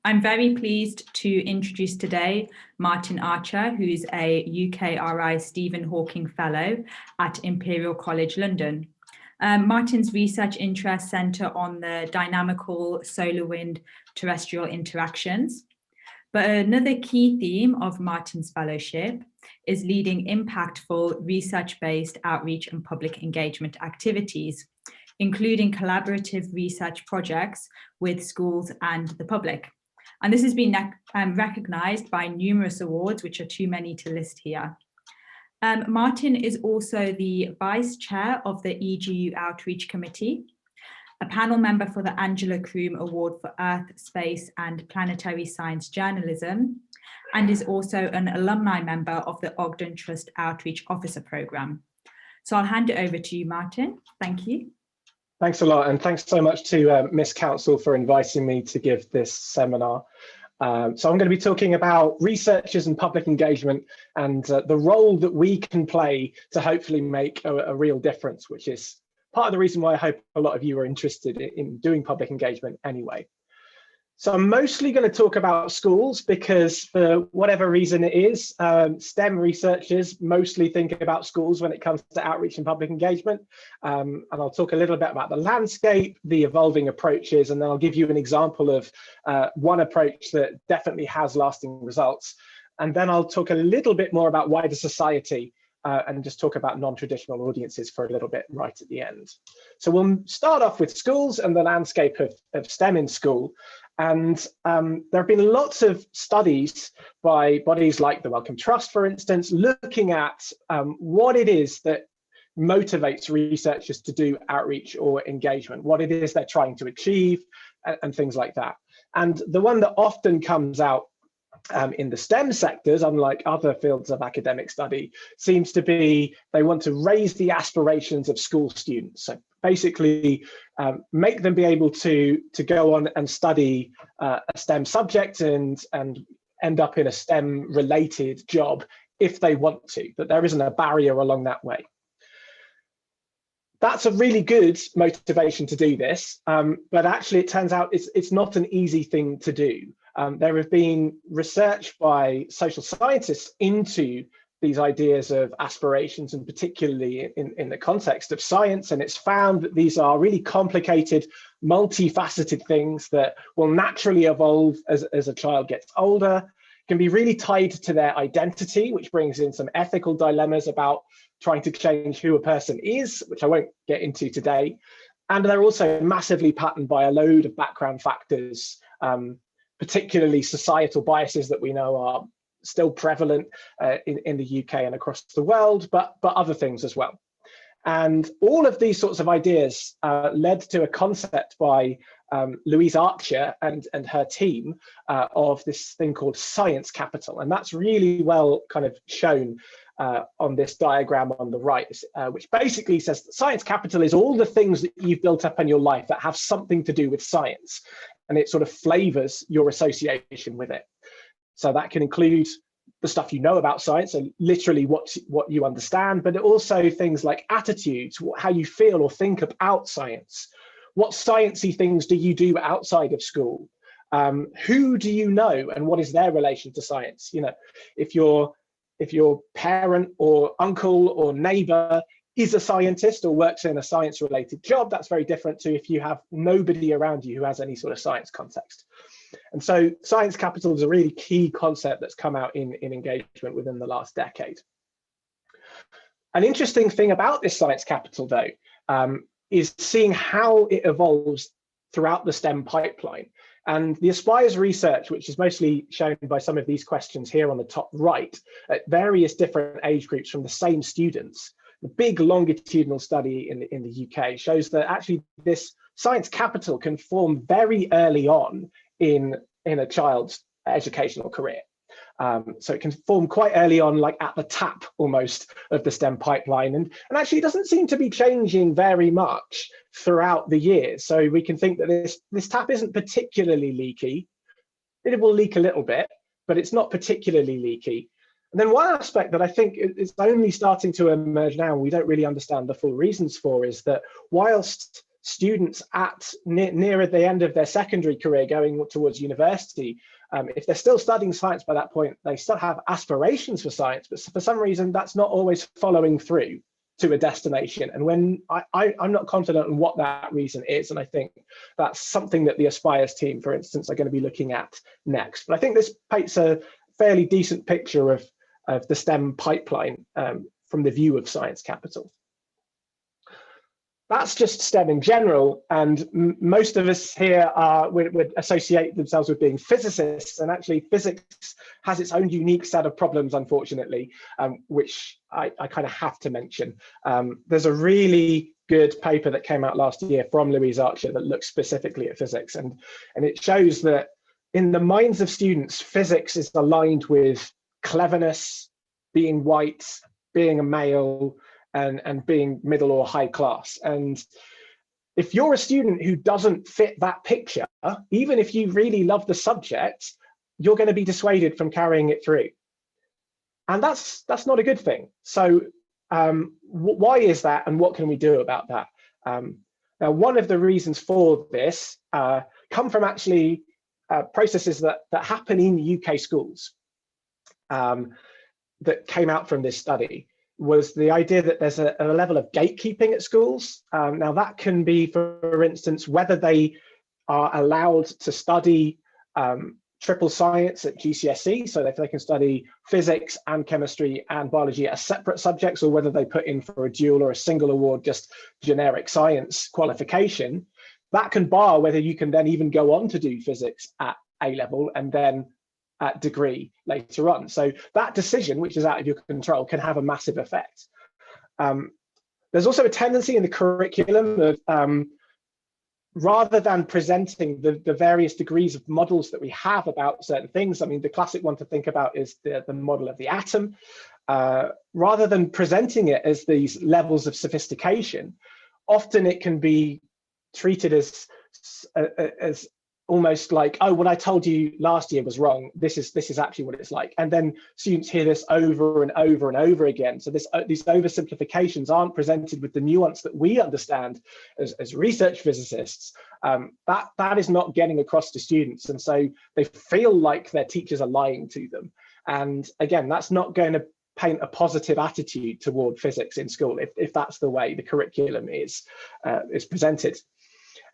I'm very pleased to introduce today Martin Archer, who's a UKRI Stephen Hawking Fellow at Imperial College London. Martin's research interests centre on the dynamical solar-wind terrestrial interactions. But another key theme of Martin's fellowship is leading impactful research-based outreach and public engagement activities, including collaborative research projects with schools and the public. And this has been recognised by numerous awards, which are too many to list here. Martin is also the Vice Chair of the EGU Outreach Committee, a panel member for the Angela Croom Award for Earth, Space and Planetary Science Journalism, and is also an alumni member of the Ogden Trust Outreach Officer Programme. So I'll hand it over to you, Martin. Thank you. Thanks a lot, and thanks so much to Miss Council for inviting me to give this seminar. So I'm going to be talking about researchers and public engagement and the role that we can play to hopefully make a real difference, which is part of the reason why I hope a lot of you are interested in doing public engagement anyway. So I'm mostly going to talk about schools because for whatever reason it is, STEM researchers mostly think about schools when it comes to outreach and public engagement. And I'll talk a little bit about the landscape, the evolving approaches, and then I'll give you an example of one approach that definitely has lasting results. And then I'll talk a little bit more about wider society and just talk about non-traditional audiences for a little bit right at the end. So we'll start off with schools and the landscape of STEM in school. And there have been lots of studies by bodies like the Wellcome Trust, for instance, looking at what it is that motivates researchers to do outreach or engagement, what it is they're trying to achieve, and things like that. And the one that often comes out in the STEM sectors, unlike other fields of academic study, seems to be they want to raise the aspirations of school students. So basically make them be able to go on and study a STEM subject and end up in a STEM related job if they want to, that there isn't a barrier along that way. That's a really good motivation to do this, but actually it turns out it's not an easy thing to do. There have been research by social scientists into these ideas of aspirations, and particularly in the context of science, and it's found that these are really complicated, multifaceted things that will naturally evolve as a child gets older, can be really tied to their identity, which brings in some ethical dilemmas about trying to change who a person is, which I won't get into today. And they're also massively patterned by a load of background factors, particularly societal biases that we know are still prevalent in the UK and across the world, but other things as well. And all of these sorts of ideas led to a concept by Louise Archer and her team of this thing called science capital. And that's really well kind of shown on this diagram on the right, which basically says that science capital is all the things that you've built up in your life that have something to do with science. And it sort of flavors your association with it. So that can include the stuff you know about science, so literally what you understand, but also things like attitudes, how you feel or think about science. What sciencey things do you do outside of school? Who do you know and what is their relation to science? You know, if your parent or uncle or neighbor is a scientist or works in a science related job, that's very different to if you have nobody around you who has any sort of science context. And so science capital is a really key concept that's come out in engagement within the last decade. An interesting thing about this science capital, though, is seeing how it evolves throughout the STEM pipeline. And the Aspires research, which is mostly shown by some of these questions here on the top right, at various different age groups from the same students, the big longitudinal study in the UK shows that actually this science capital can form very early on in a child's educational career. So it can form quite early on, like at the tap almost of the STEM pipeline. And actually it doesn't seem to be changing very much throughout the years. So we can think that this tap isn't particularly leaky. It will leak a little bit, but it's not particularly leaky. And then one aspect that I think is only starting to emerge now, and we don't really understand the full reasons for, is that whilst students at nearer the end of their secondary career going towards university, if they're still studying science by that point, they still have aspirations for science, but for some reason that's not always following through to a destination. And when I'm not confident in what that reason is, and I think that's something that the Aspires team, for instance, are going to be looking at next. But I think this paints a fairly decent picture of the STEM pipeline from the view of Science Capital. That's just STEM in general, and most of us here would associate themselves with being physicists, and actually physics has its own unique set of problems, unfortunately, which I kind of have to mention. There's a really good paper that came out last year from Louise Archer that looks specifically at physics, and it shows that in the minds of students, physics is aligned with cleverness, being white, being a male, and being middle or high class. And if you're a student who doesn't fit that picture, even if you really love the subject, you're going to be dissuaded from carrying it through. And that's not a good thing. So why is that, and what can we do about that? Now, one of the reasons for this come from actually processes that happen in UK schools that came out from this study. Was the idea that there's a level of gatekeeping at schools. Now that can be, for instance, whether they are allowed to study triple science at GCSE, so if they can study physics and chemistry and biology as separate subjects, or whether they put in for a dual or a single award, just generic science qualification, that can bar whether you can then even go on to do physics at A level and then at degree later on. So that decision, which is out of your control, can have a massive effect. There's also a tendency in the curriculum of rather than presenting the various degrees of models that we have about certain things. I mean, the classic one to think about is the model of the atom. Rather than presenting it as these levels of sophistication, often it can be treated as almost like, oh, what I told you last year was wrong. This is actually what it's like. And then students hear this over and over and over again. So these oversimplifications aren't presented with the nuance that we understand as research physicists. That is not getting across to students. And so they feel like their teachers are lying to them. And again, that's not going to paint a positive attitude toward physics in school if that's the way the curriculum is presented.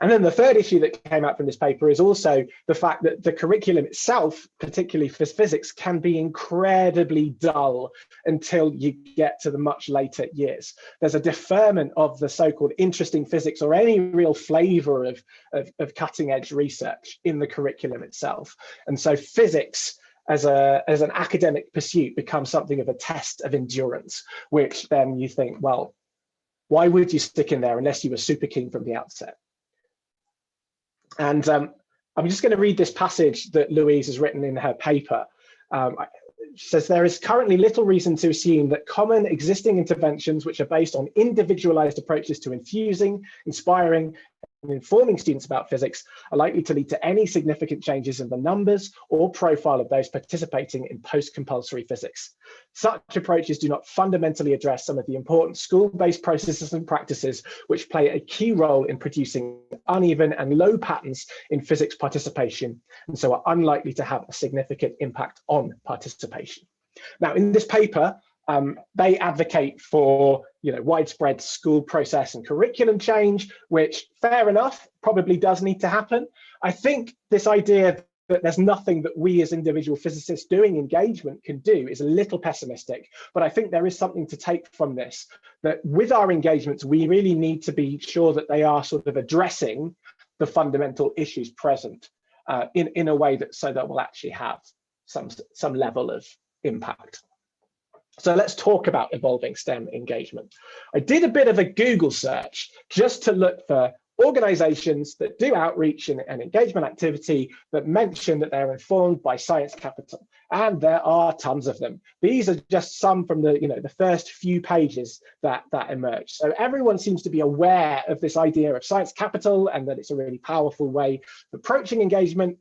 And then the third issue that came out from this paper is also the fact that the curriculum itself, particularly for physics, can be incredibly dull until you get to the much later years. There's a deferment of the so-called interesting physics or any real flavor of cutting edge research in the curriculum itself. And so physics as an academic pursuit becomes something of a test of endurance, which then you think, well, why would you stick in there unless you were super keen from the outset? And I'm just going to read this passage that Louise has written in her paper. She says, there is currently little reason to assume that common existing interventions, which are based on individualized approaches to infusing, inspiring, and informing students about physics, are likely to lead to any significant changes in the numbers or profile of those participating in post-compulsory physics. Such approaches do not fundamentally address some of the important school-based processes and practices which play a key role in producing uneven and low patterns in physics participation, and so are unlikely to have a significant impact on participation. Now, in this paper, they advocate for widespread school process and curriculum change, which, fair enough, probably does need to happen. I think this idea that there's nothing that we as individual physicists doing engagement can do is a little pessimistic, but I think there is something to take from this, that with our engagements, we really need to be sure that they are sort of addressing the fundamental issues present in a way that will actually have some level of impact. So let's talk about evolving STEM engagement. I did a bit of a Google search just to look for organizations that do outreach and engagement activity that mention that they're informed by Science Capital. And there are tons of them. These are just some from the first few pages that emerged. So everyone seems to be aware of this idea of Science Capital and that it's a really powerful way of approaching engagement.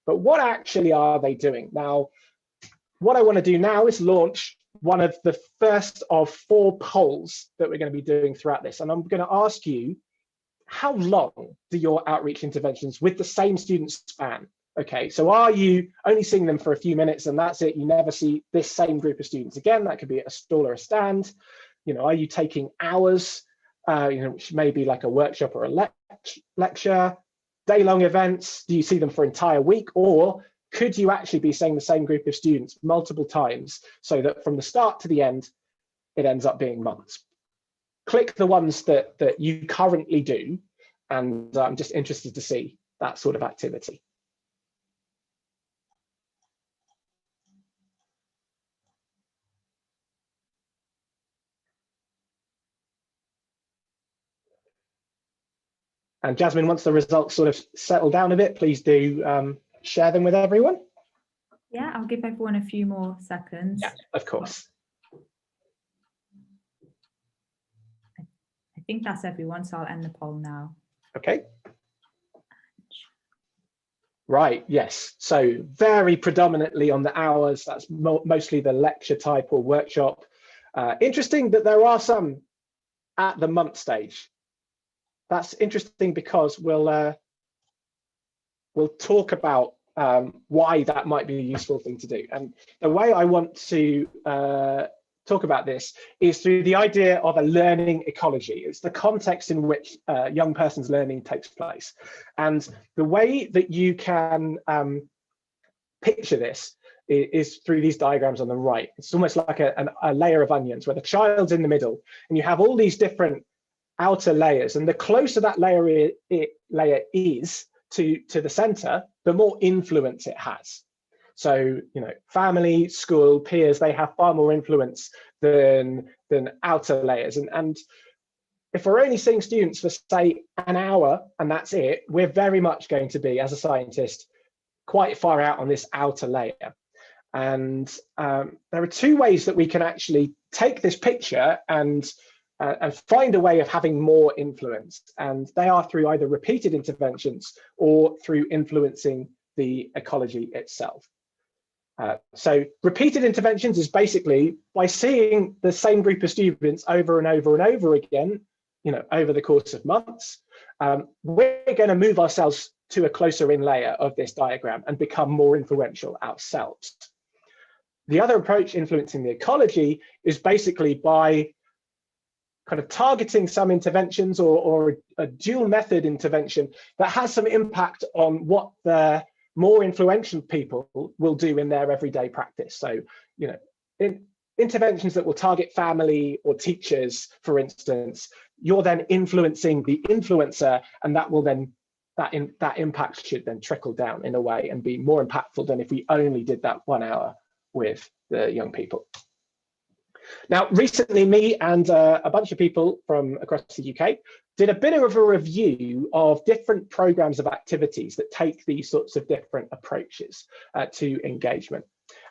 But what actually are they doing? Now, what I want to do now is launch one of the first of 4 polls that we're going to be doing throughout this. And I'm going to ask you, how long do your outreach interventions with the same students span? Okay, so are you only seeing them for a few minutes and that's it? You never see this same group of students again? That could be at a stall or a stand. You know, are you taking hours, which may be like a workshop or a lecture, day-long events? Do you see them for an entire week? Or could you actually be seeing the same group of students multiple times so that from the start to the end, it ends up being months? Click the ones that you currently do, and I'm just interested to see that sort of activity. And Jasmine, once the results sort of settle down a bit, please do share them with everyone. Yeah, I'll give everyone a few more seconds. Yeah, of course. I think that's everyone, so I'll end the poll now. Okay. Right, yes. So very predominantly on the hours, that's mostly the lecture type or workshop. Interesting that there are some at the month stage. That's interesting because we'll talk about why that might be a useful thing to do. And the way I want to talk about this is through the idea of a learning ecology. It's the context in which a young person's learning takes place. And the way that you can picture this is through these diagrams on the right. It's almost like a layer of onions where the child's in the middle and you have all these different outer layers. And the closer that layer is to the center, the more influence it has. So, you know, family, school, peers, they have far more influence than outer layers. And if we're only seeing students for, say, an hour and that's it, we're very much going to be, as a scientist, quite far out on this outer layer. And there are two ways that we can actually take this picture and find a way of having more influence. And they are through either repeated interventions or through influencing the ecology itself. So repeated interventions is basically by seeing the same group of students over and over and over again, you know, over the course of months, we're going to move ourselves to a closer in layer of this diagram and become more influential ourselves. The other approach, influencing the ecology, is basically by kind of targeting some interventions or a dual method intervention that has some impact on what the more influential people will do in their everyday practice. So, you know, interventions that will target family or teachers, for instance, you're then influencing the influencer, and that will then, that impact should then trickle down in a way and be more impactful than if we only did that 1 hour with the young people. Now, recently, me and a bunch of people from across the UK did a bit of a review of different programs of activities that take these sorts of different approaches to engagement,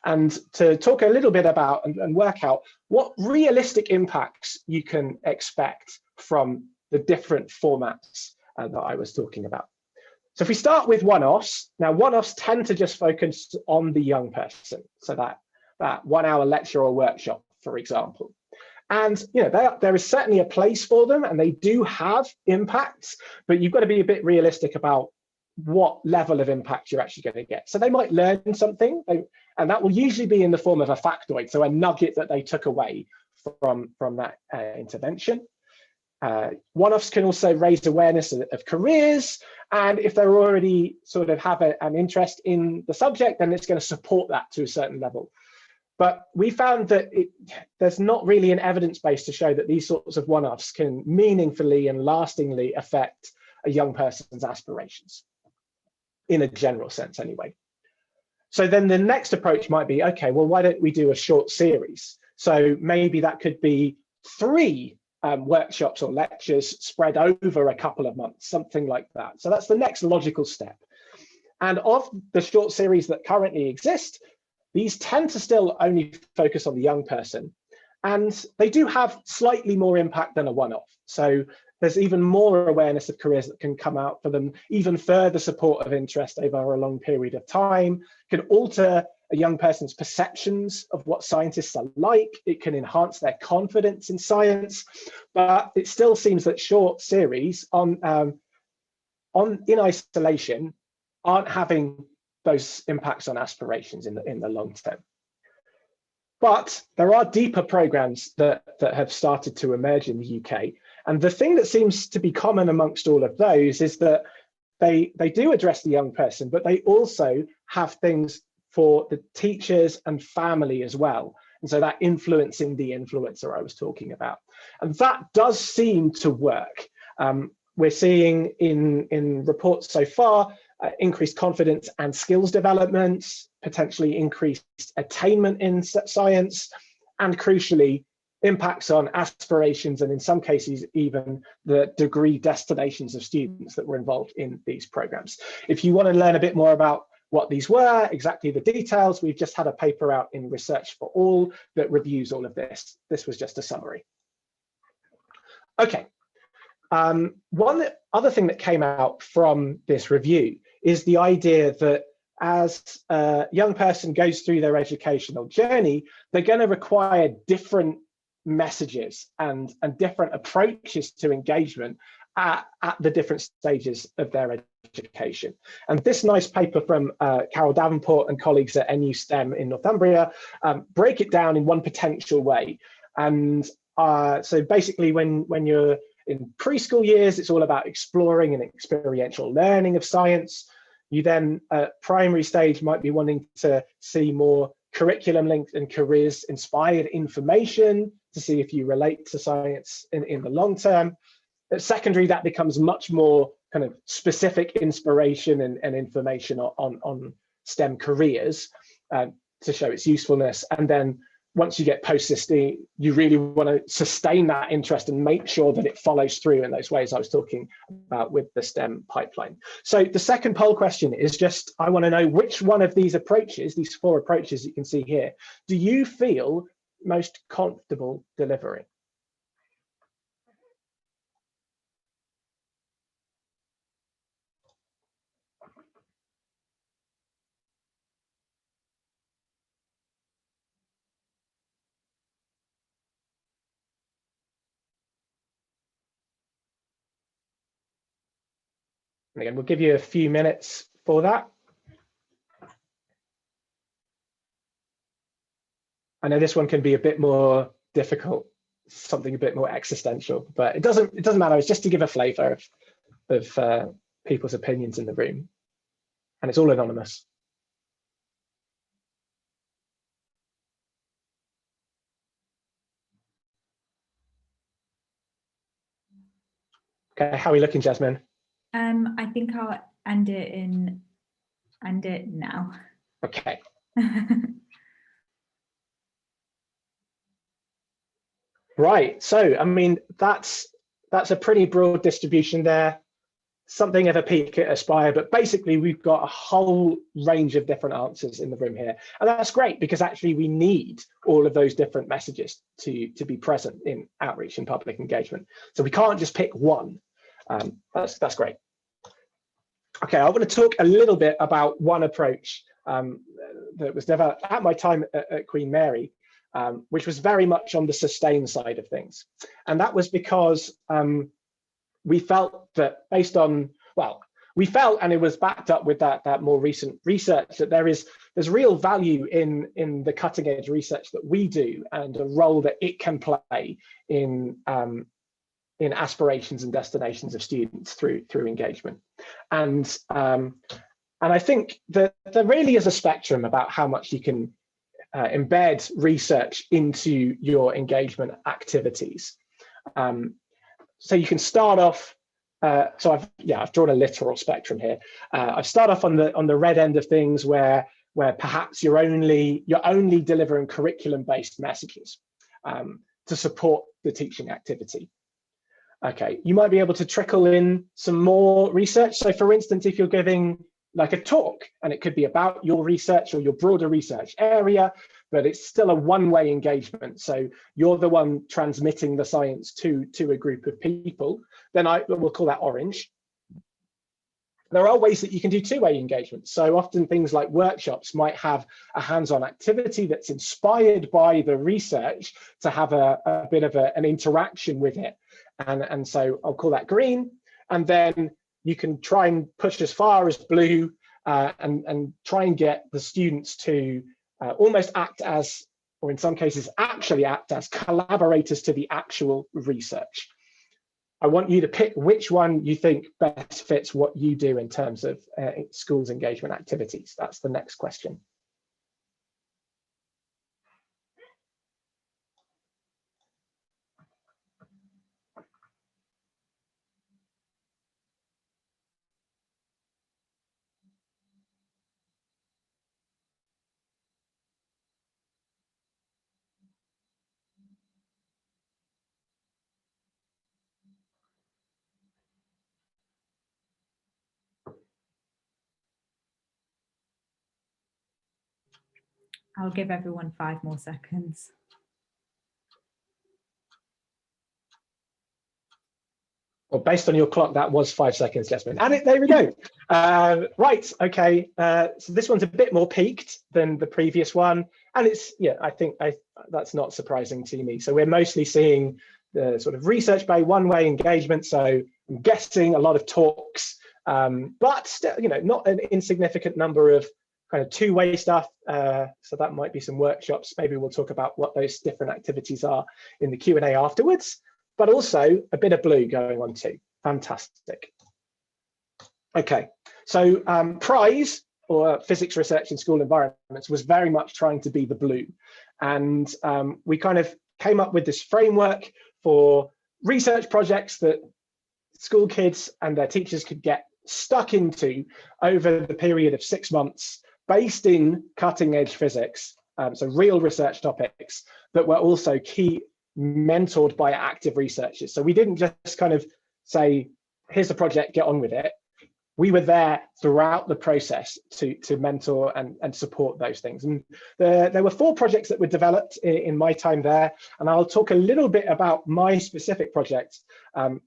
and to talk a little bit about and work out what realistic impacts you can expect from the different formats that I was talking about. So if we start with one-offs, now one-offs tend to just focus on the young person, so that 1 hour lecture or workshop, for example. And you know, there is certainly a place for them and they do have impacts, but you've got to be a bit realistic about what level of impact you're actually going to get. So they might learn something, and that will usually be in the form of a factoid, so a nugget that they took away from that intervention. One-offs can also raise awareness of careers, and if they're already sort of have an interest in the subject, then it's going to support that to a certain level. But we found that there's not really an evidence base to show that these sorts of one-offs can meaningfully and lastingly affect a young person's aspirations, in a general sense anyway. So then the next approach might be, okay, well, why don't we do a short series? So maybe that could be 3 workshops or lectures spread over a couple of months, something like that. So that's the next logical step. And of the short series that currently exist, these tend to still only focus on the young person, and they do have slightly more impact than a one-off. So there's even more awareness of careers that can come out for them, even further support of interest over a long period of time, can alter a young person's perceptions of what scientists are like. It can enhance their confidence in science, but it still seems that short series in isolation aren't having those impacts on aspirations in the long term. But there are deeper programs that have started to emerge in the UK. And the thing that seems to be common amongst all of those is that they do address the young person, but they also have things for the teachers and family as well. And so that influencing the influencer I was talking about. And that does seem to work. We're seeing in reports so far, increased confidence and skills development, potentially increased attainment in science, and crucially, impacts on aspirations, and in some cases, even the degree destinations of students that were involved in these programs. If you want to learn a bit more about what these were, exactly the details, we've just had a paper out in Research for All that reviews all of this. This was just a summary. Okay. One other thing that came out from this review is the idea that as a young person goes through their educational journey, they're going to require different messages and different approaches to engagement at the different stages of their education. And this nice paper from Carol Davenport and colleagues at NU STEM in Northumbria break it down in one potential way. And so basically when you're in preschool years, it's all about exploring and experiential learning of science. You then at primary stage might be wanting to see more curriculum linked and careers inspired information to see if you relate to science in the long term. At secondary, that becomes much more kind of specific inspiration and information on STEM careers to show its usefulness. And then once you get post-16, you really want to sustain that interest and make sure that it follows through in those ways I was talking about with the STEM pipeline. So the second poll question is just, I want to know which one of these approaches, these 4 approaches you can see here, do you feel most comfortable delivering? And again, we'll give you a few minutes for that. I know this one can be a bit more difficult, something a bit more existential, but it doesn't matter. It's just to give a flavour of people's opinions in the room, and it's all anonymous. Okay, how are we looking, Jasmine? I think I'll end it now. Okay. Right, so I mean that's a pretty broad distribution there. Something of a peak at Aspire, but basically we've got a whole range of different answers in the room here, and that's great because actually we need all of those different messages to be present in outreach and public engagement. So we can't just pick one. That's great. Okay, I want to talk a little bit about one approach that was developed at my time at Queen Mary, which was very much on the sustain side of things. And that was because we felt that based on, well, we felt, and it was backed up with that more recent research, that there's real value in the cutting edge research that we do and a role that it can play in aspirations and destinations of students through engagement. And I think that there really is a spectrum about how much you can embed research into your engagement activities. So you can start off. So I've drawn a literal spectrum here. I start off on the red end of things where perhaps you're only delivering curriculum-based messages to support the teaching activity. Okay, you might be able to trickle in some more research. So for instance, if you're giving like a talk, and it could be about your research or your broader research area, but it's still a one-way engagement. So you're the one transmitting the science to a group of people, then we'll call that orange. There are ways that you can do two-way engagement. So often things like workshops might have a hands-on activity that's inspired by the research to have a bit of an interaction with it. And so I'll call that green. And then you can try and push as far as blue and try and get the students to almost act as, or in some cases actually act as, collaborators to the actual research. I want you to pick which one you think best fits what you do in terms of schools engagement activities. That's the next question. I'll give everyone 5 more seconds. Well, based on your clock, that was 5 seconds, Jasmine. And there we go. Right, okay. So this one's a bit more peaked than the previous one. And it's, yeah, I think that's not surprising to me. So we're mostly seeing the sort of research-based one-way engagement. So I'm guessing a lot of talks, but still, you know, not an insignificant number of kind of two-way stuff. So that might be some workshops. Maybe we'll talk about what those different activities are in the Q&A afterwards, but also a bit of blue going on too. Fantastic. Okay, so PRIZE, or physics research in school environments, was very much trying to be the blue. And we kind of came up with this framework for research projects that school kids and their teachers could get stuck into over the period of 6 months, based in cutting edge physics, so real research topics that were also key, mentored by active researchers. So we didn't just kind of say, here's the project, get on with it. We were there throughout the process to mentor and support those things. And there were 4 projects that were developed in my time there. And I'll talk a little bit about my specific project,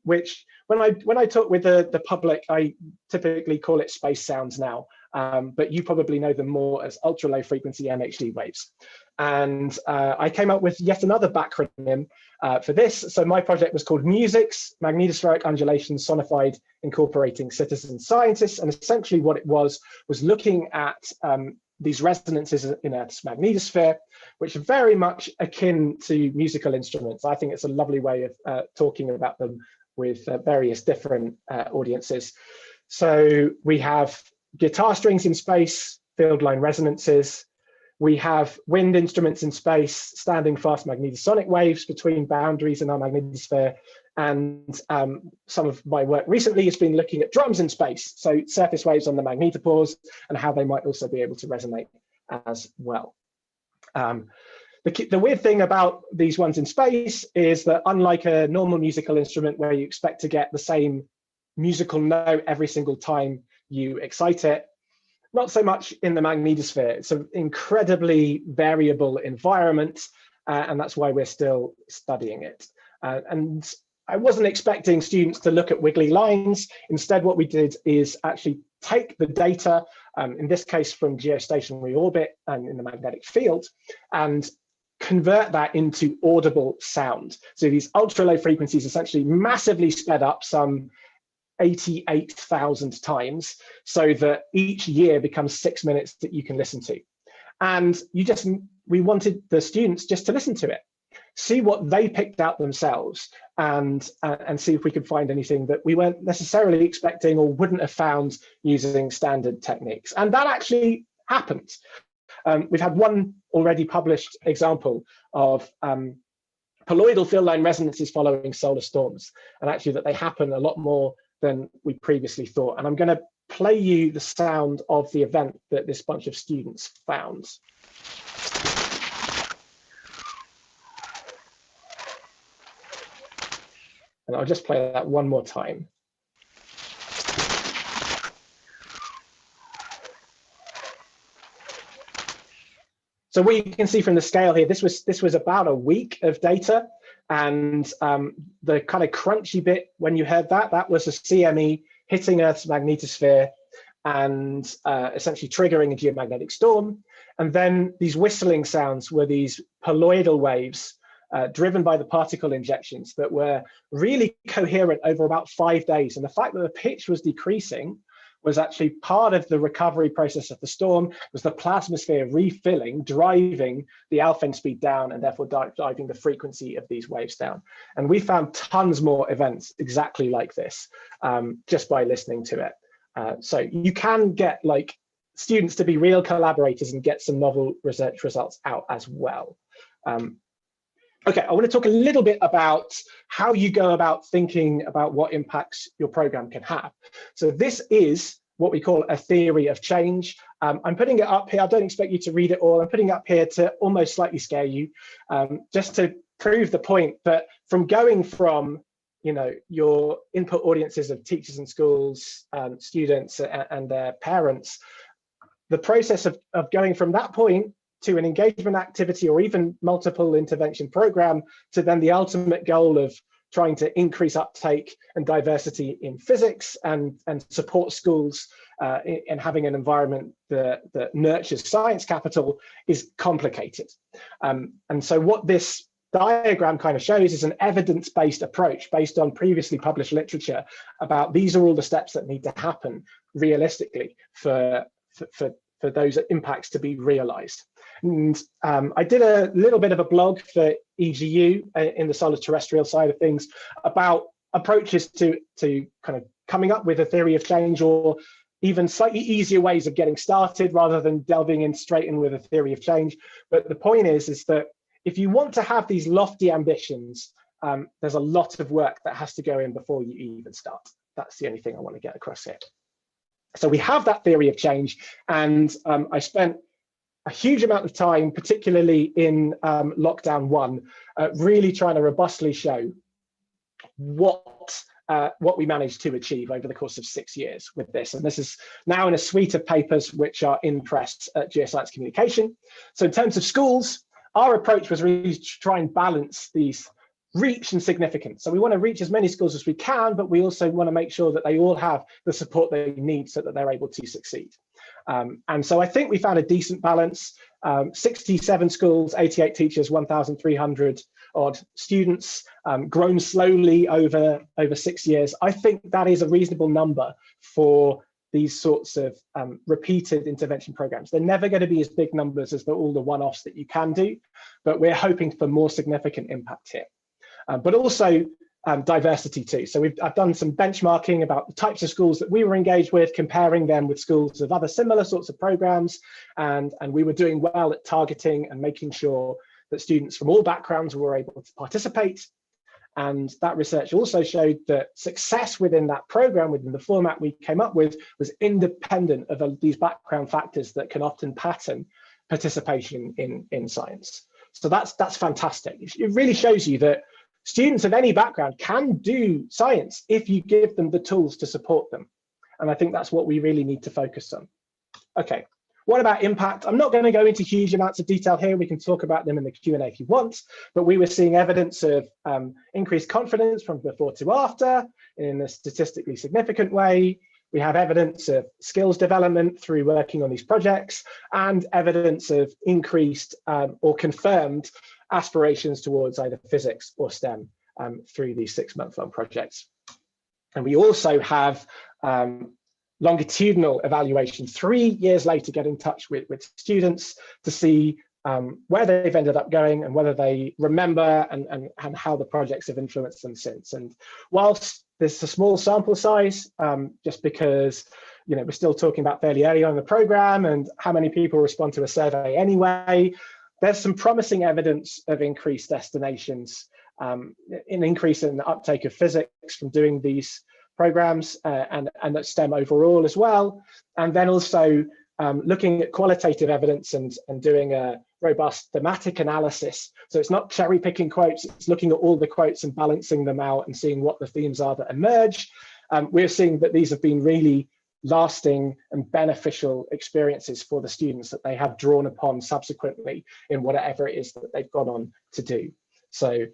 which when I talk with the public, I typically call it space sounds now. But you probably know them more as ultra low frequency MHD waves. And I came up with yet another backronym for this. So my project was called MUSICS, Magnetospheric Undulations Sonified Incorporating Citizen Scientists. And essentially what it was looking at these resonances in Earth's magnetosphere, which are very much akin to musical instruments. I think it's a lovely way of talking about them with various different audiences. So we have guitar strings in space, field line resonances. We have wind instruments in space, standing fast magnetosonic waves between boundaries in our magnetosphere. And some of my work recently has been looking at drums in space, so surface waves on the magnetopores and how they might also be able to resonate as well. The weird thing about these ones in space is that unlike a normal musical instrument where you expect to get the same musical note every single time you excite it, not so much in the magnetosphere. It's an incredibly variable environment, and that's why we're still studying it. And I wasn't expecting students to look at wiggly lines. Instead, what we did is actually take the data, in this case from geostationary orbit and in the magnetic field, and convert that into audible sound. So these ultra low frequencies essentially massively sped up, some 88,000 times, so that each year becomes 6 minutes that you can listen to. And we wanted the students just to listen to it, see what they picked out themselves, and see if we could find anything that we weren't necessarily expecting or wouldn't have found using standard techniques. And that actually happened. We've had one already published example of colloidal field line resonances following solar storms, and actually that they happen a lot more than we previously thought. And I'm going to play you the sound of the event that this bunch of students found. And I'll just play that one more time. So what you can see from the scale here, this was about a week of data. And the kind of crunchy bit when you heard that was a CME hitting Earth's magnetosphere and essentially triggering a geomagnetic storm. And then these whistling sounds were these poloidal waves driven by the particle injections that were really coherent over about 5 days. And the fact that the pitch was decreasing was actually part of the recovery process of the storm, was the plasmasphere refilling, driving the alpha speed down, and therefore driving the frequency of these waves down. And we found tons more events exactly like this just by listening to it. So you can get like students to be real collaborators and get some novel research results out as well. Okay, I want to talk a little bit about how you go about thinking about what impacts your program can have. So this is what we call a theory of change. I'm putting it up here. I don't expect you to read it all. I'm putting it up here to almost slightly scare you, just to prove the point that from going from, you know, your input audiences of teachers and schools, students and their parents, the process of going from that point to an engagement activity or even multiple intervention program to then the ultimate goal of trying to increase uptake and diversity in physics and support schools in having an environment that nurtures science capital is complicated. And so what this diagram kind of shows is an evidence-based approach based on previously published literature about these are all the steps that need to happen realistically for those impacts to be realized. And I did a little bit of a blog for EGU in the solid terrestrial side of things about approaches to kind of coming up with a theory of change, or even slightly easier ways of getting started rather than delving in straight in with a theory of change. But the point is that if you want to have these lofty ambitions, there's a lot of work that has to go in before you even start. That's the only thing I want to get across here. So we have that theory of change, and I spent a huge amount of time, particularly in lockdown 1, really trying to robustly show what we managed to achieve over the course of 6 years with this. And this is now in a suite of papers which are in press at Geoscience Communication. So in terms of schools, our approach was really to try and balance these reach and significance. So we want to reach as many schools as we can, but we also want to make sure that they all have the support they need so that they're able to succeed. And so I think we found a decent balance. 67 schools, 88 teachers, 1,300 odd students, grown slowly over 6 years. I think that is a reasonable number for these sorts of repeated intervention programs. They're never going to be as big numbers as all the one-offs that you can do, but we're hoping for more significant impact here. But also diversity too. So I've done some benchmarking about the types of schools that we were engaged with, comparing them with schools of other similar sorts of programs. And we were doing well at targeting and making sure that students from all backgrounds were able to participate. And that research also showed that success within that program, within the format we came up with, was independent of these background factors that can often pattern participation in science. So that's fantastic. It really shows you that students of any background can do science if you give them the tools to support them. And I think that's what we really need to focus on. Okay, what about impact? I'm not going to go into huge amounts of detail here. We can talk about them in the Q&A if you want, but we were seeing evidence of increased confidence from before to after in a statistically significant way. We have evidence of skills development through working on these projects, and evidence of increased or confirmed aspirations towards either physics or STEM through these 6-month-long projects. And we also have longitudinal evaluations 3 years later, get in touch with students to see where they've ended up going and whether they remember and how the projects have influenced them since. And whilst there's a small sample size, just because we're still talking about fairly early on in the program and how many people respond to a survey anyway, there's some promising evidence of increased destinations, an increase in the uptake of physics from doing these programs and at STEM overall as well. And then also looking at qualitative evidence and doing a robust thematic analysis. So it's not cherry picking quotes, it's looking at all the quotes and balancing them out and seeing what the themes are that emerge. We're seeing that these have been really lasting and beneficial experiences for the students that they have drawn upon subsequently in whatever it is that they've gone on to do. So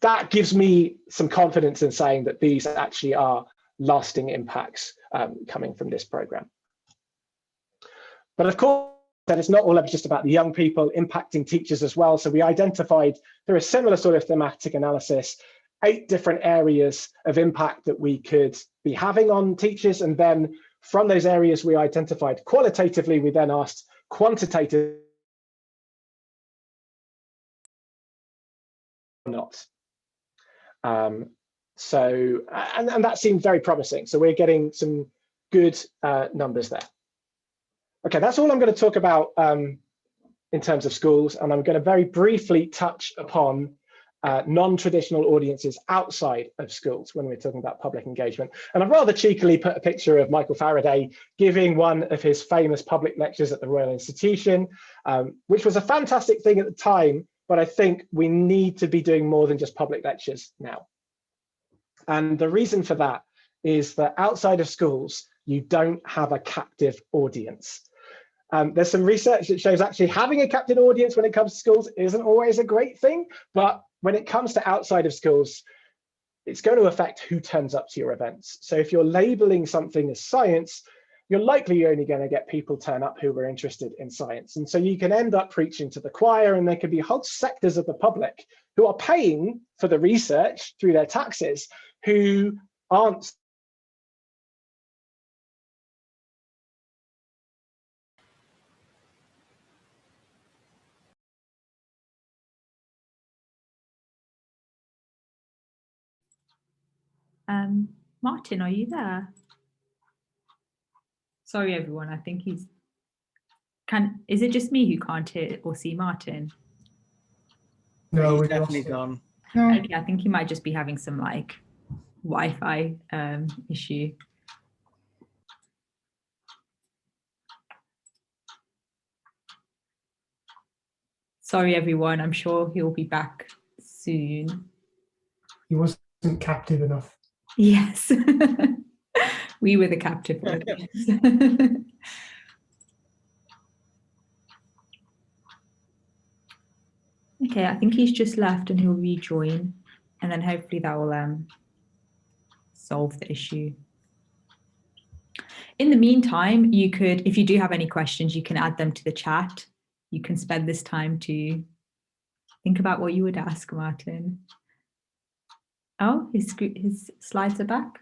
that gives me some confidence in saying that these actually are lasting impacts coming from this program. But of course, that it's not all just about the young people impacting teachers as well. So we identified through a similar sort of thematic analysis 8 different areas of impact that we could be having on teachers. And then from those areas we identified qualitatively, we then asked quantitative or not. And that seemed very promising. So we're getting some good numbers there. Okay, that's all I'm going to talk about in terms of schools, and I'm going to very briefly touch upon non-traditional audiences outside of schools when we're talking about public engagement. And I've rather cheekily put a picture of Michael Faraday giving one of his famous public lectures at the Royal Institution, which was a fantastic thing at the time, but I think we need to be doing more than just public lectures now. And the reason for that is that outside of schools, you don't have a captive audience. There's some research that shows actually having a captive audience when it comes to schools isn't always a great thing, but when it comes to outside of schools, it's going to affect who turns up to your events. So if you're labeling something as science, you're likely only going to get people turn up who are interested in science. And so you can end up preaching to the choir, and there could be whole sectors of the public who are paying for the research through their taxes who aren't Martin, are you there? Sorry, everyone. I think he's is it just me who can't hear or see Martin? No, we're definitely gone. No. Okay, I think he might just be having some like Wi-Fi issue. Sorry, everyone. I'm sure he'll be back soon. He wasn't captive enough. Yes. We were the captive audience. Okay, I think he's just left and he'll rejoin, and then hopefully that will solve the issue. In the meantime, you could, if you do have any questions, you can add them to the chat. You can spend this time to think about what you would ask Martin. Oh, his slides are back.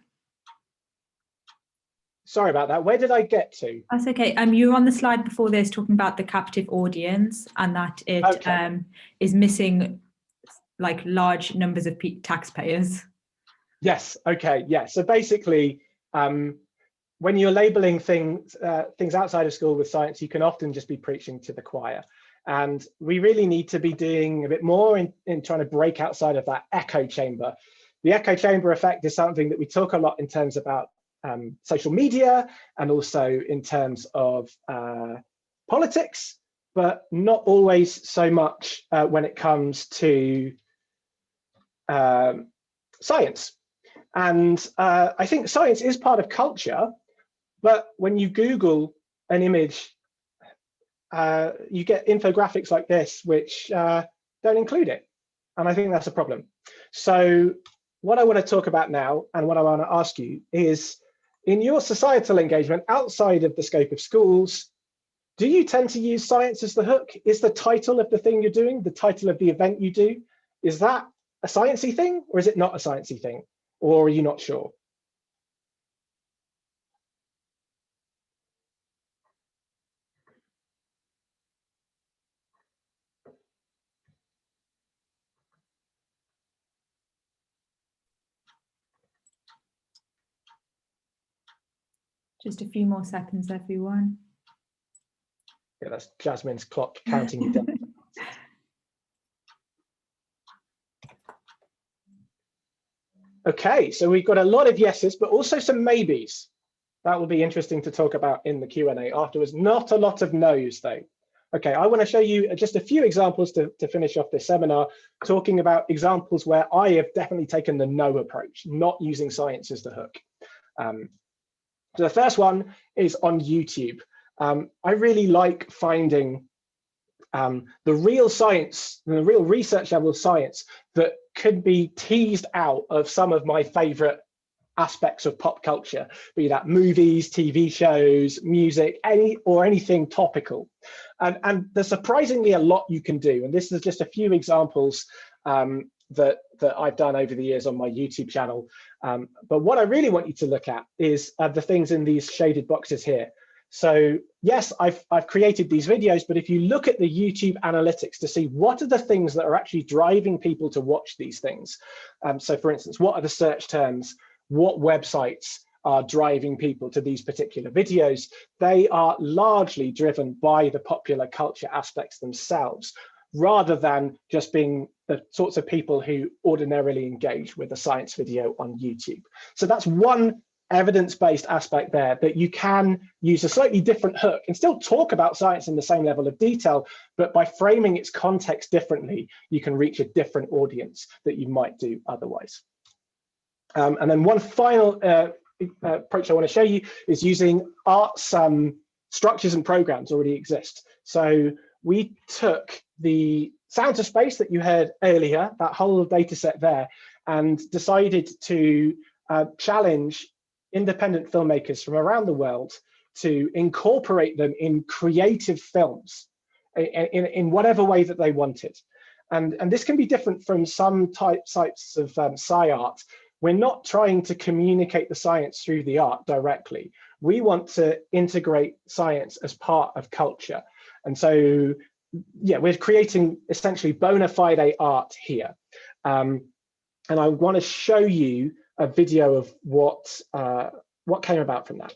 Sorry about that. Where did I get to? That's okay. You were on the slide before this talking about the captive audience and that it is missing like large numbers of taxpayers. Yes. Okay. Yeah. So basically, when you're labeling things outside of school with science, you can often just be preaching to the choir. And we really need to be doing a bit more in trying to break outside of that echo chamber. The echo chamber effect is something that we talk a lot in terms about social media and also in terms of politics, but not always so much when it comes to science. And I think science is part of culture, but when you Google an image, you get infographics like this, which don't include it. And I think that's a problem. So what I want to talk about now, and what I want to ask you is, in your societal engagement outside of the scope of schools, do you tend to use science as the hook? Is the title of the thing you're doing, the title of the event you do, is that a sciencey thing, or is it not a sciencey thing? Or are you not sure? Just a few more seconds, everyone. Yeah, that's Jasmine's clock counting you down. Okay, so we've got a lot of yeses, but also some maybes. That will be interesting to talk about in the Q&A afterwards. Not a lot of no's, though. Okay, I want to show you just a few examples to finish off this seminar, talking about examples where I have definitely taken the no approach, not using science as the hook. So the first one is on YouTube. I really like finding the real science, the real research level science that could be teased out of some of my favorite aspects of pop culture, be that movies, TV shows, music, anything topical. And there's surprisingly a lot you can do. And this is just a few examples that I've done over the years on my YouTube channel. But what I really want you to look at is the things in these shaded boxes here. So yes, I've created these videos, but if you look at the YouTube analytics to see what are the things that are actually driving people to watch these things. So for instance, what are the search terms? What websites are driving people to these particular videos? They are largely driven by the popular culture aspects themselves, rather than just being the sorts of people who ordinarily engage with a science video on YouTube. So that's one evidence-based aspect there, that you can use a slightly different hook and still talk about science in the same level of detail, but by framing its context differently, you can reach a different audience that you might do otherwise. And then one final approach I want to show you is using arts structures and programs already exist. So we took the sounds of space that you heard earlier, that whole data set there, and decided to challenge independent filmmakers from around the world to incorporate them in creative films in whatever way that they wanted. And this can be different from some types of sci art. We're not trying to communicate the science through the art directly. We want to integrate science as part of culture. And so, yeah, we're creating essentially bona fide art here. And I want to show you a video of what came about from that.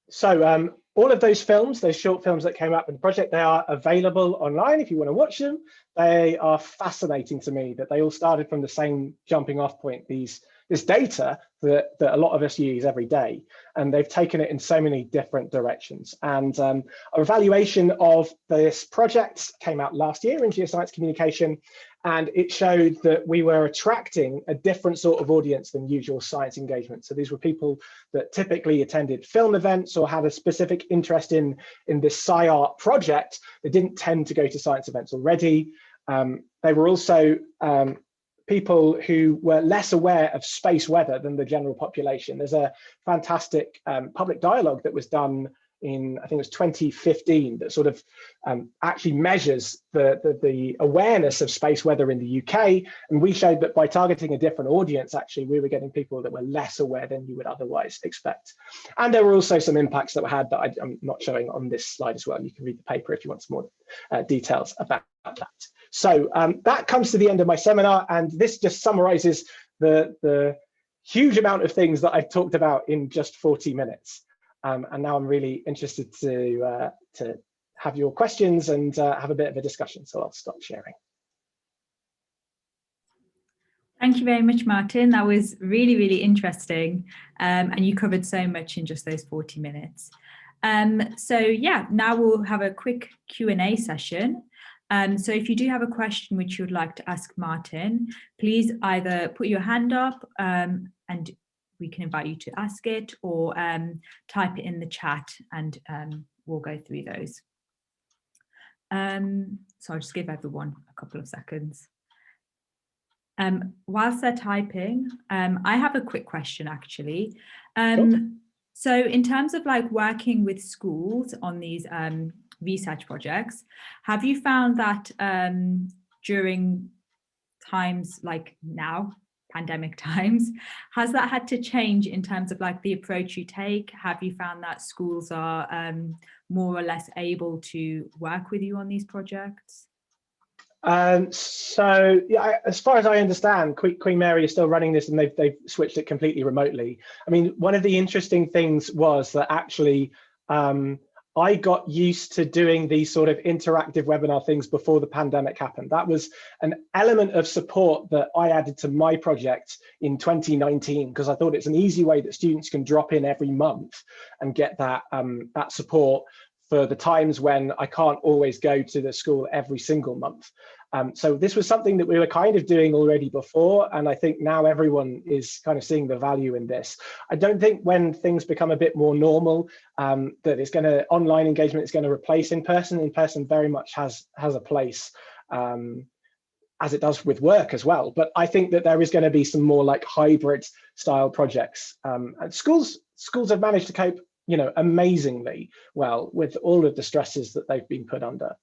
So all of those films, those short films that came up in the project, they are available online if you want to watch them. They are fascinating to me that they all started from the same jumping off point, this data that a lot of us use every day. And they've taken it in so many different directions. And our evaluation of this project came out last year in Geoscience Communication, and it showed that we were attracting a different sort of audience than usual science engagement. So these were people that typically attended film events or had a specific interest in this sci-art project. They didn't tend to go to science events already. They were also people who were less aware of space weather than the general population. There's a fantastic public dialogue that was done in, I think it was 2015, that sort of actually measures the awareness of space weather in the UK. And we showed that by targeting a different audience, actually, we were getting people that were less aware than you would otherwise expect. And there were also some impacts that were had that I'm not showing on this slide as well. You can read the paper if you want some more details about that. So that comes to the end of my seminar, and this just summarizes the huge amount of things that I've talked about in just 40 minutes. And now I'm really interested to have your questions and have a bit of a discussion, so I'll stop sharing. Thank you very much, Martin. That was really, really interesting. And you covered so much in just those 40 minutes. So yeah, now we'll have a quick Q&A session. So if you do have a question which you would like to ask Martin, please either put your hand up and we can invite you to ask it, or type it in the chat, and we'll go through those. So I'll just give everyone a couple of seconds. Whilst they're typing, I have a quick question actually. Sure. So in terms of like working with schools on these research projects, have you found that during times like now, pandemic times, has that had to change in terms of like the approach you take? Have you found that schools are more or less able to work with you on these projects? So yeah, as far as I understand, Queen Mary is still running this, and they've switched it completely remotely. I mean, one of the interesting things was that actually I got used to doing these sort of interactive webinar things before the pandemic happened. That was an element of support that I added to my project in 2019, because I thought it's an easy way that students can drop in every month and get that that support for the times when I can't always go to the school every single month. So this was something that we were kind of doing already before, and I think now everyone is kind of seeing the value in this. I don't think when things become a bit more normal, that it's going to, online engagement is going to replace in person. In person very much has a place, as it does with work as well. But I think that there is going to be some more like hybrid style projects. And schools have managed to cope, you know, amazingly well with all of the stresses that they've been put under.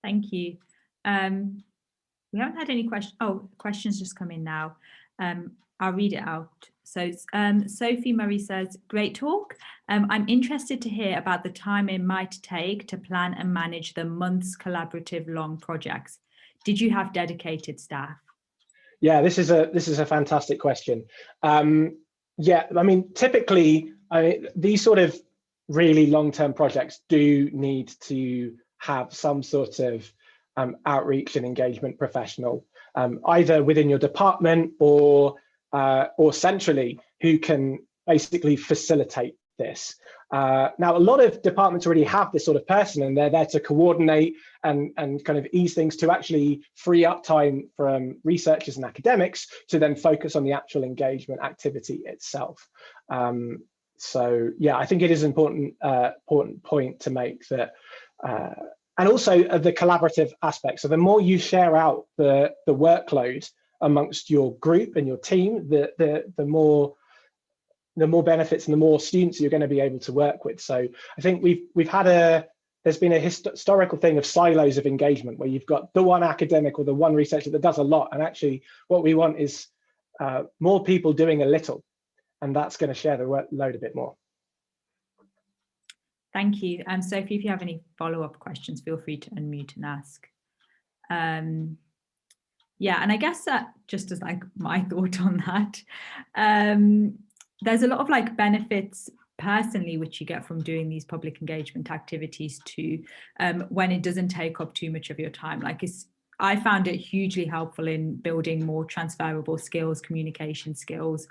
Thank you. We haven't had any questions. Oh, questions just come in now. I'll read it out. So Sophie Murray says, great talk. I'm interested to hear about the time it might take to plan and manage the months collaborative long projects. Did you have dedicated staff? Yeah, this is a fantastic question. Yeah, I mean, typically, these sort of really long-term projects do need to have some sort of outreach and engagement professional, either within your department or centrally, who can basically facilitate this. Now, a lot of departments already have this sort of person, and they're there to coordinate and kind of ease things to actually free up time from researchers and academics to then focus on the actual engagement activity itself. So yeah, I think it is an important point to make that, and also the collaborative aspect. So the more you share out the workload amongst your group and your team, the more benefits and the more students you're going to be able to work with. So I think there's been a historical thing of silos of engagement, where you've got the one academic or the one researcher that does a lot, and actually what we want is more people doing a little, and that's going to share the workload a bit more. Thank you. Sophie, if you have any follow-up questions, feel free to unmute and ask. Yeah, and I guess that just as like my thought on that, there's a lot of like benefits personally which you get from doing these public engagement activities too, when it doesn't take up too much of your time. Like I found it hugely helpful in building more transferable skills, communication skills,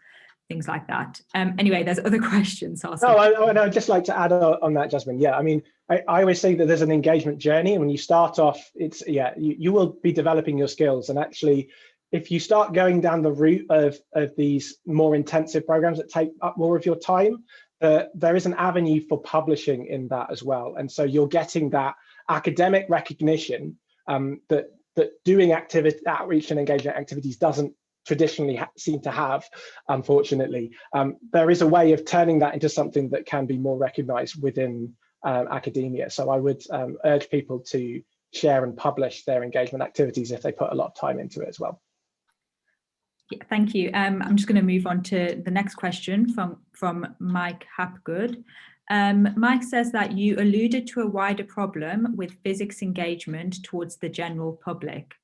things like that. Anyway, there's other questions. No, I'd just like to add on that, Jasmine. Yeah, I mean, I always say that there's an engagement journey, and when you start off, it's you will be developing your skills, and actually, if you start going down the route of these more intensive programs that take up more of your time, there is an avenue for publishing in that as well, and so you're getting that academic recognition that doing outreach and engagement activities doesn't traditionally seem to have, unfortunately. There is a way of turning that into something that can be more recognized within academia. So I would urge people to share and publish their engagement activities if they put a lot of time into it as well. Yeah, thank you. I'm just going to move on to the next question from Mike Hapgood. Mike says that you alluded to a wider problem with physics engagement towards the general public.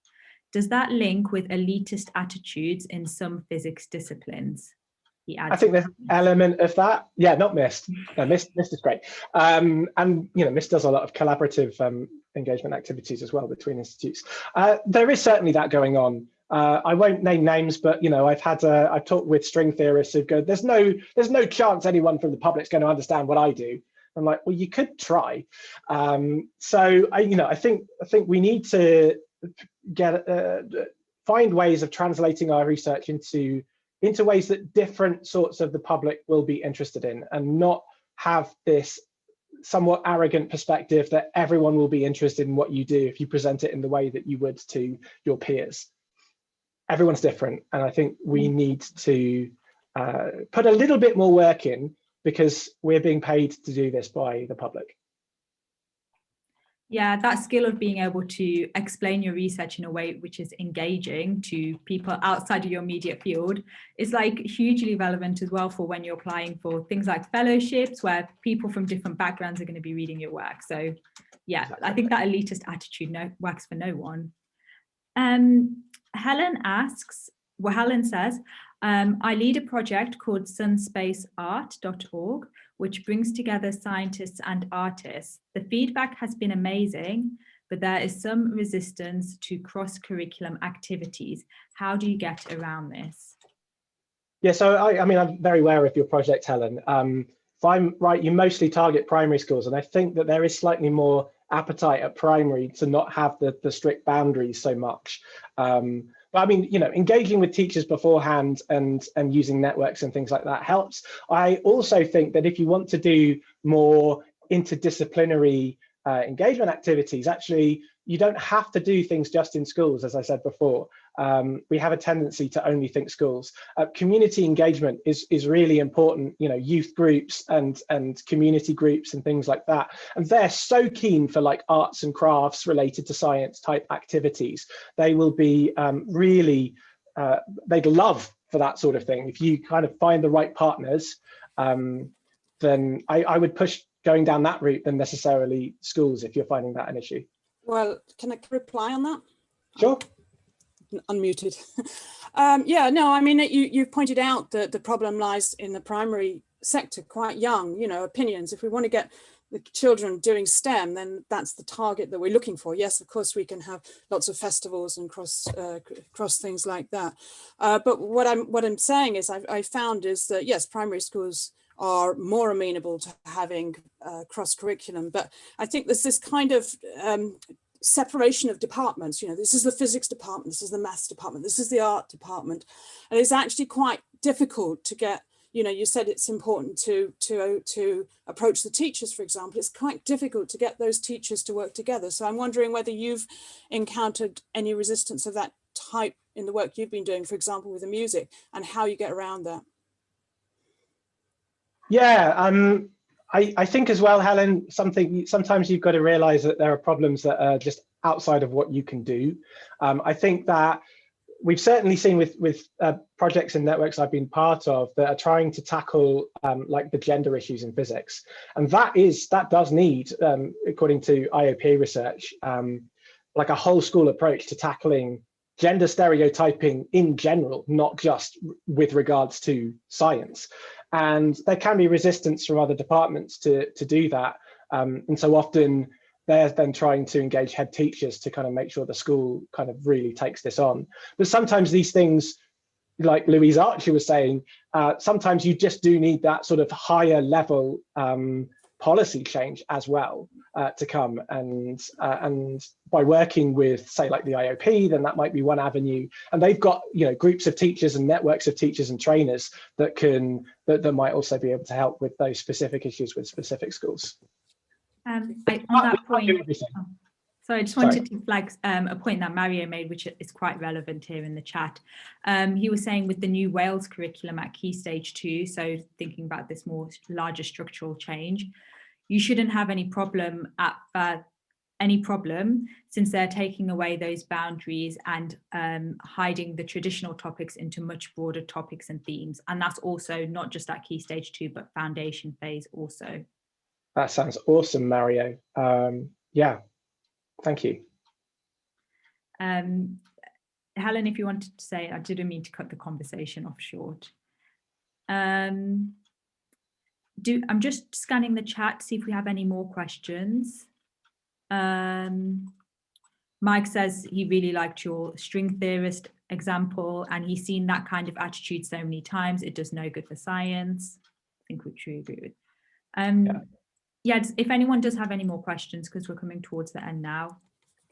Does that link with elitist attitudes in some physics disciplines? I think there's an element of that. Yeah, not MIST. No, MIST is great. And you know, MIST does a lot of collaborative engagement activities as well between institutes. There is certainly that going on. I won't name names, but you know, I've talked with string theorists who go, there's no chance anyone from the public's going to understand what I do. I'm like, well, you could try. So I think we need to get find ways of translating our research into ways that different sorts of the public will be interested in, and not have this somewhat arrogant perspective that everyone will be interested in what you do if you present it in the way that you would to your peers. Everyone's different, and I think we need to put a little bit more work in, because we're being paid to do this by the public. Yeah, that skill of being able to explain your research in a way which is engaging to people outside of your immediate field is like hugely relevant as well for when you're applying for things like fellowships, where people from different backgrounds are going to be reading your work. So yeah, I think that elitist attitude works for no one. Helen says, I lead a project called sunspaceart.org, which brings together scientists and artists. The feedback has been amazing, but there is some resistance to cross-curriculum activities. How do you get around this? Yeah, so I mean, I'm very aware of your project, Helen. If I'm right, you mostly target primary schools, and I think that there is slightly more appetite at primary to not have the strict boundaries so much. But I mean, engaging with teachers beforehand and using networks and things like that helps. I also think that if you want to do more interdisciplinary engagement activities, actually, you don't have to do things just in schools, as I said before. We have a tendency to only think schools. Community engagement is really important, youth groups and community groups and things like that. And they're so keen for like arts and crafts related to science type activities. They will be really, they'd love for that sort of thing. If you kind of find the right partners, then I would push going down that route than necessarily schools if you're finding that an issue. Well, can I reply on that? Sure. Unmuted. Yeah, no, I mean, you've pointed out that the problem lies in the primary sector, quite young, opinions. If we want to get the children doing STEM, then that's the target that we're looking for. Yes, of course, we can have lots of festivals and cross things like that. But what I'm saying is I found is that, yes, primary schools are more amenable to having cross curriculum, but I think there's this kind of separation of departments. This is the physics department, this is the maths department, this is the art department, and it's actually quite difficult to get. You said it's important to approach the teachers, for example. It's quite difficult to get those teachers to work together. So I'm wondering whether you've encountered any resistance of that type in the work you've been doing, for example, with the music, and how you get around that. Yeah, I think as well, Helen, sometimes you've got to realize that there are problems that are just outside of what you can do. I think that we've certainly seen with projects and networks I've been part of that are trying to tackle like the gender issues in physics. And that does need, according to IOP research, like a whole school approach to tackling gender stereotyping in general, not just with regards to science. And there can be resistance from other departments to do that. And so often they're then trying to engage head teachers to kind of make sure the school kind of really takes this on. But sometimes these things, like Louise Archer was saying, sometimes you just do need that sort of higher level policy change as well to come. And by working with, say, like the IOP, then that might be one avenue. And they've got groups of teachers and networks of teachers and trainers that might also be able to help with those specific issues with specific schools. On that point, sorry, I just wanted to flag a point that Mario made, which is quite relevant here in the chat. He was saying with the new Wales curriculum at Key Stage 2, so thinking about this more larger structural change, you shouldn't have any problem since they're taking away those boundaries and hiding the traditional topics into much broader topics and themes. And that's also not just at Key Stage 2, but foundation phase also. That sounds awesome, Mario. Yeah, thank you. Helen, if you wanted to say, I didn't mean to cut the conversation off short. I'm just scanning the chat to see if we have any more questions. Mike says he really liked your string theorist example, and he's seen that kind of attitude so many times. It does no good for science. I think we truly agree with. Yeah, if anyone does have any more questions, because we're coming towards the end now.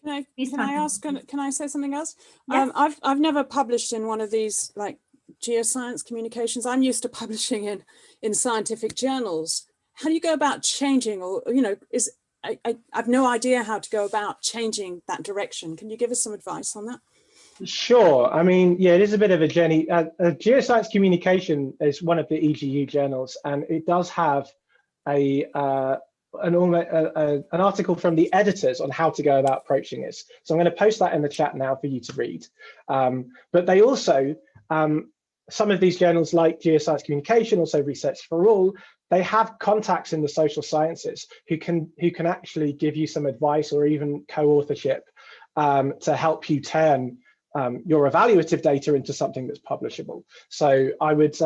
Please Can I type ask? in. Can I say something else? Yes. I've never published in one of these like geoscience communications. I'm used to publishing in scientific journals. How do you go about changing, or I've no idea how to go about changing that direction. Can you give us some advice on that? Sure. I mean, yeah, it is a bit of a journey. Geoscience Communication is one of the EGU journals, and it does have an article from the editors on how to go about approaching this. So I'm going to post that in the chat now for you to read. But they also, some of these journals like Geoscience Communication, also Research for All, they have contacts in the social sciences who can actually give you some advice or even co-authorship to help you turn your evaluative data into something that's publishable. So I would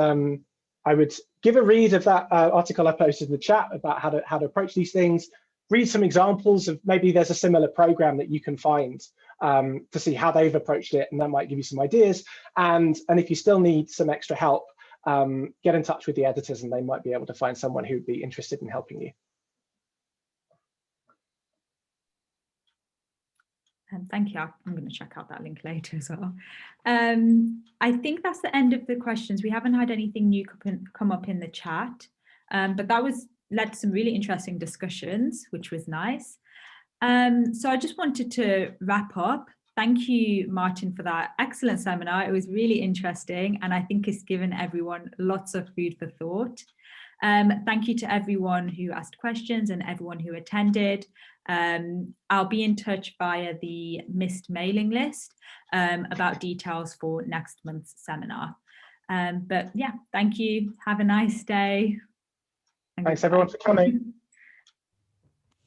give a read of that article I posted in the chat about how to approach these things. Read some examples of maybe there's a similar program that you can find to see how they've approached it, and that might give you some ideas. And if you still need some extra help, get in touch with the editors, and they might be able to find someone who'd be interested in helping you. Thank you. I'm going to check out that link later as well. I think that's the end of the questions. We haven't had anything new come up in the chat, but that led to some really interesting discussions, which was nice. So I just wanted to wrap up. Thank you, Martin, for that excellent seminar. It was really interesting, and I think it's given everyone lots of food for thought. Thank you to everyone who asked questions and everyone who attended. I'll be in touch via the MIST mailing list about details for next month's seminar. But yeah, thank you. Have a nice day. Thanks everyone for coming.